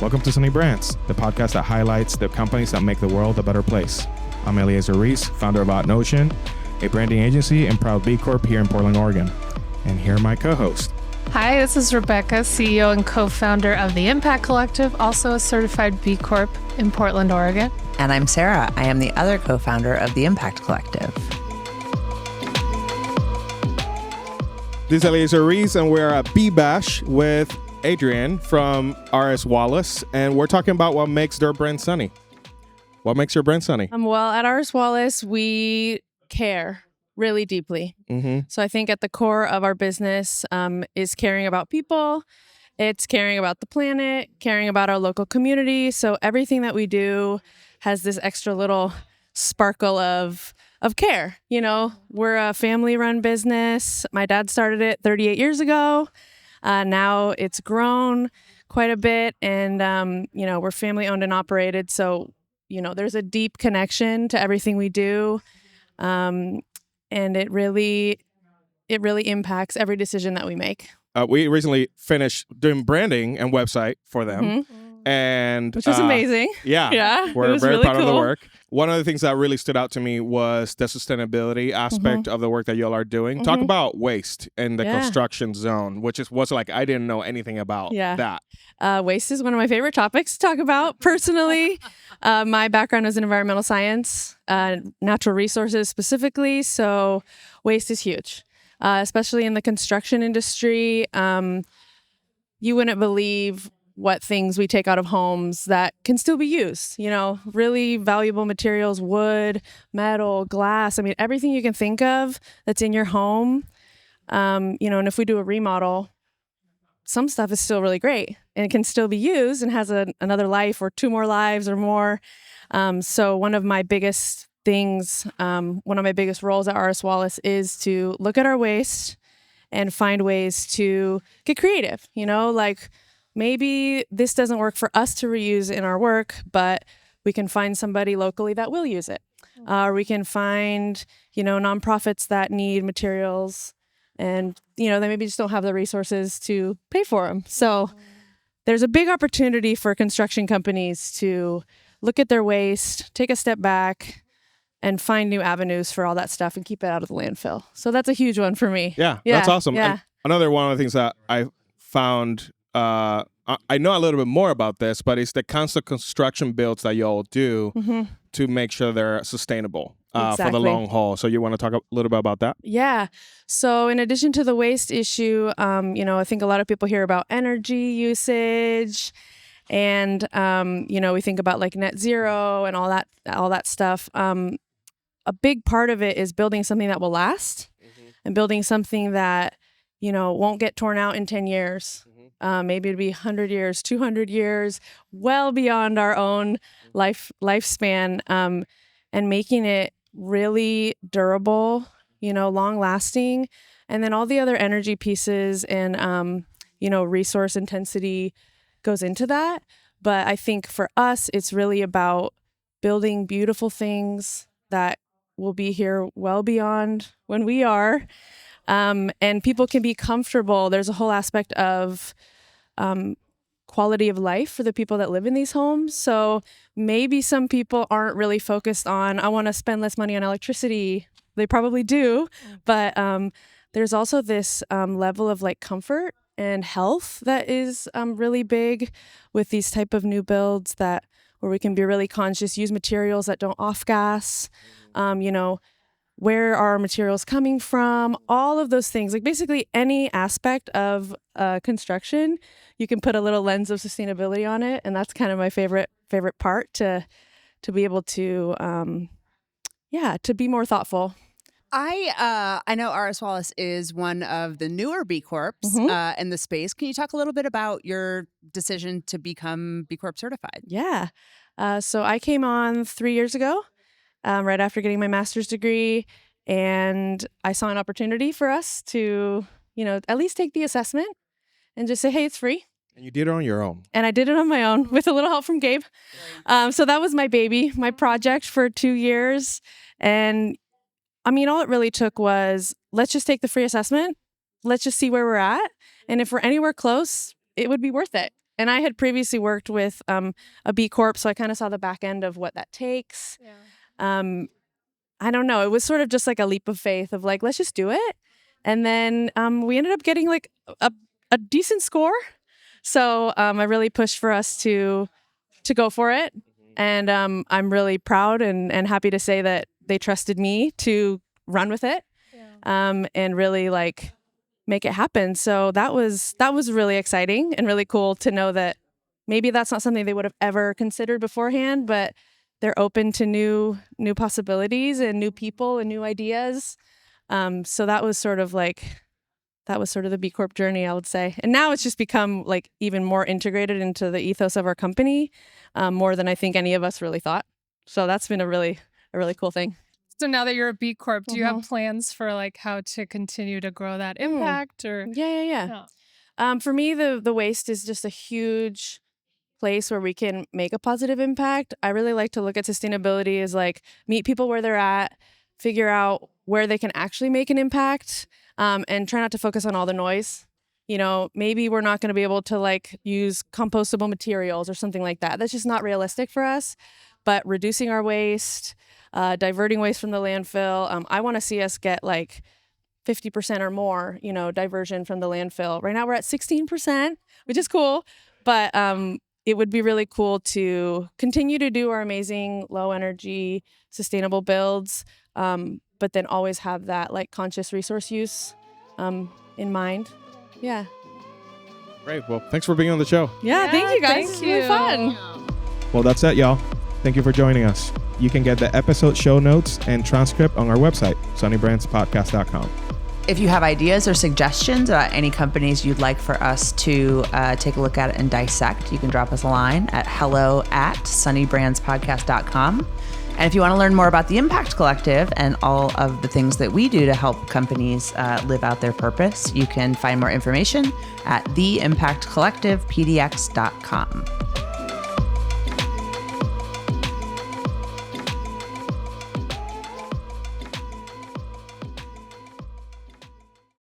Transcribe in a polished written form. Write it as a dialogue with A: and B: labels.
A: Welcome to Sunny Brands, the podcast that highlights the companies that make the world a better place. I'm Eleazar, founder of Notion, a branding agency and proud B Corp here in Portland, Oregon. And here are my co-hosts.
B: Hi, this is Rebecca, CEO and co-founder of the Impact Collective, also a certified B Corp in Portland, Oregon.
C: And I'm Sarah. I am the other co-founder of the Impact Collective.
A: This is Eleazar and we're at B Bash with Adrian from RS Wallace, and we're talking about what makes their brand sunny. What makes your brand sunny?
B: Well, at RS Wallace, we care really deeply. So I think at the core of our business is caring about people. It's caring about the planet, caring about our local community. So everything that we do has this extra little sparkle of care. You know, we're a family-run business. My dad started it 38 years ago. Now it's grown quite a bit, and we're family-owned and operated. So there's a deep connection to everything we do, and it really impacts every decision that we make. We
A: recently finished doing branding and website for them. And
B: which was amazing.
A: Yeah, we're very proud of the work. One of the things that really stood out to me was the sustainability aspect of the work that y'all are doing. Talk about waste in the construction zone, which was like, I didn't know anything about that.
B: Waste is one of my favorite topics to talk about personally. My background is in environmental science, natural resources specifically. So waste is huge, especially in the construction industry. You wouldn't believe what things we take out of homes that can still be used, really valuable materials, wood, metal, glass. I mean, everything you can think of that's in your home. And if we do a remodel, some stuff is still really great and it can still be used and has another life or two more lives or more. So one of my biggest things, one of my biggest roles at RS Wallace is to look at our waste and find ways to get creative, like maybe this doesn't work for us to reuse in our work, but we can find somebody locally that will use it. We can find, nonprofits that need materials and, they maybe just don't have the resources to pay for them. So there's a big opportunity for construction companies to look at their waste, take a step back, and find new avenues for all that stuff and keep it out of the landfill. So that's a huge one for me.
A: Yeah. That's awesome.
B: Yeah.
A: And another one of the things that I found, I know a little bit more about this, but it's the constant construction builds that y'all do to make sure they're sustainable for the long haul. So you want to talk a little bit about that?
B: Yeah. So in addition to the waste issue, I think a lot of people hear about energy usage and, we think about like net zero and all that stuff. A big part of it is building something that will last and building something that, won't get torn out in 10 years. Maybe it'd be 100 years, 200 years, well beyond our own lifespan, and making it really durable, long lasting. And then all the other energy pieces and, resource intensity goes into that. But I think for us, it's really about building beautiful things that will be here well beyond when we are. And people can be comfortable. There's a whole aspect of quality of life for the people that live in these homes. So maybe some people aren't really focused on, I want to spend less money on electricity. They probably do. But there's also this level of like comfort and health that is really big with these type of new builds where we can be really conscious, use materials that don't off-gas, where are our materials coming from, all of those things. Like basically any aspect of construction, you can put a little lens of sustainability on it. And that's kind of my favorite part to be able to, to be more thoughtful.
D: I know RS Wallace is one of the newer B Corps in the space. Can you talk a little bit about your decision to become B Corp certified?
B: Yeah. So I came on 3 years ago. Right after getting my master's degree, and I saw an opportunity for us to, at least take the assessment and just say, hey, it's free.
A: And you did it on your own.
B: And I did it on my own with a little help from Gabe. So that was my baby, my project for 2 years. And I mean, all it really took was, let's just take the free assessment. Let's just see where we're at. And if we're anywhere close, it would be worth it. And I had previously worked with a B Corp, so I kind of saw the back end of what that takes. Yeah. I don't know. It was sort of just like a leap of faith of like, let's just do it. And then we ended up getting like a decent score. So I really pushed for us to go for it. And I'm really proud and happy to say that they trusted me to run with it, and really like make it happen. So that was really exciting and really cool to know that maybe that's not something they would have ever considered beforehand, but they're open to new possibilities and new people and new ideas. So that was sort of the B Corp journey, I would say. And now it's just become like even more integrated into the ethos of our company, more than I think any of us really thought. So that's been a really cool thing.
E: So now that you're a B Corp, do you have plans for like how to continue to grow that impact? Or
B: Yeah. For me, the waste is just a huge place where we can make a positive impact. I really like to look at sustainability as like meet people where they're at, figure out where they can actually make an impact, and try not to focus on all the noise. You know, maybe we're not going to be able to like use compostable materials or something like that. That's just not realistic for us. But reducing our waste, diverting waste from the landfill. I want to see us get like 50% or more, diversion from the landfill. Right now we're at 16%, which is cool. But it would be really cool to continue to do our amazing low energy, sustainable builds, but then always have that like conscious resource use in mind. Yeah.
A: Great. Well, thanks for being on the show.
B: Yeah, thank you guys.
E: Thank
B: It's really fun.
A: Well, that's it, y'all. Thank you for joining us. You can get the episode show notes and transcript on our website, sunnybrandspodcast.com.
C: If you have ideas or suggestions about any companies you'd like for us to take a look at and dissect, you can drop us a line at hello@sunnybrandspodcast.com. And if you want to learn more about the Impact Collective and all of the things that we do to help companies live out their purpose, you can find more information at theimpactcollectivepdx.com.